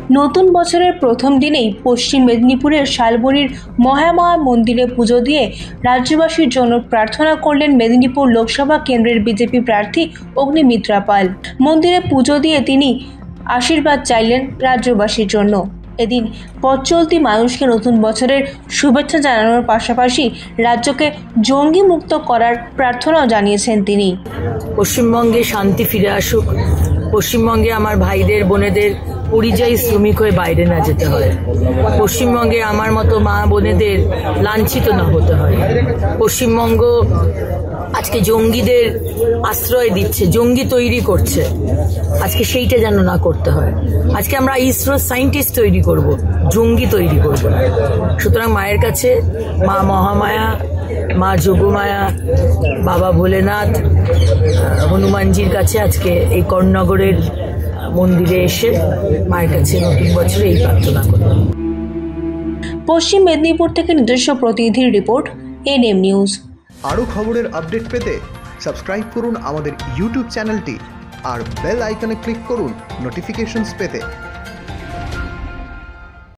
নতুন বছরের প্রথম দিনেই পশ্চিম মেদিনীপুরের শালবনির মহামায়া মন্দিরে পুজো দিয়ে রাজ্যবাসীর জন্য প্রার্থনা করলেন মেদিনীপুর লোকসভা কেন্দ্রের বিজেপি প্রার্থী অগ্নিমিত্রা পাল। মন্দিরে পুজো দিয়ে তিনি আশীর্বাদ চাইলেন রাজ্যবাসীর জন্য। এদিন পথ চলতি মানুষকে নতুন বছরের শুভেচ্ছা জানানোর পাশাপাশি রাজ্যকে জঙ্গি মুক্ত করার প্রার্থনাও জানিয়েছেন তিনি। পশ্চিমবঙ্গে শান্তি ফিরে আসুক, পশ্চিমবঙ্গে আমার ভাইদের বোনেদের পরিযায়ী শ্রমিক হয়ে বাইরে না যেতে হয়, পশ্চিমবঙ্গে আমার মতো মা বোনেদের লাঞ্ছিত না হতে হয়। পশ্চিমবঙ্গ আজকে জঙ্গিদের আশ্রয় দিচ্ছে, জঙ্গি তৈরি করছে, আজকে সেইটা যেন না করতে হয়। আজকে আমরা ইসরো সায়েন্টিস্ট তৈরি করব, জঙ্গি তৈরি করব না। সুতরাং মায়ের কাছে, মা মহামায়া, মা যোগমায়া, বাবা ভোলেনাথ, হনুমানজির কাছে আজকে এই কর্ণনগরের মন্দিরে এসে মায়ের কাছে নতুন বছরে এই প্রার্থনা করলাম। পশ্চিম মেদিনীপুর থেকে নিজস্ব প্রতিনিধির রিপোর্ট, এনএম নিউজ। আরও খবরের আপডেট পেতে সাবস্ক্রাইব করুন আমাদের ইউটিউব চ্যানেলটি আর বেল আইকনে ক্লিক করুন নোটিফিকেশনস পেতে।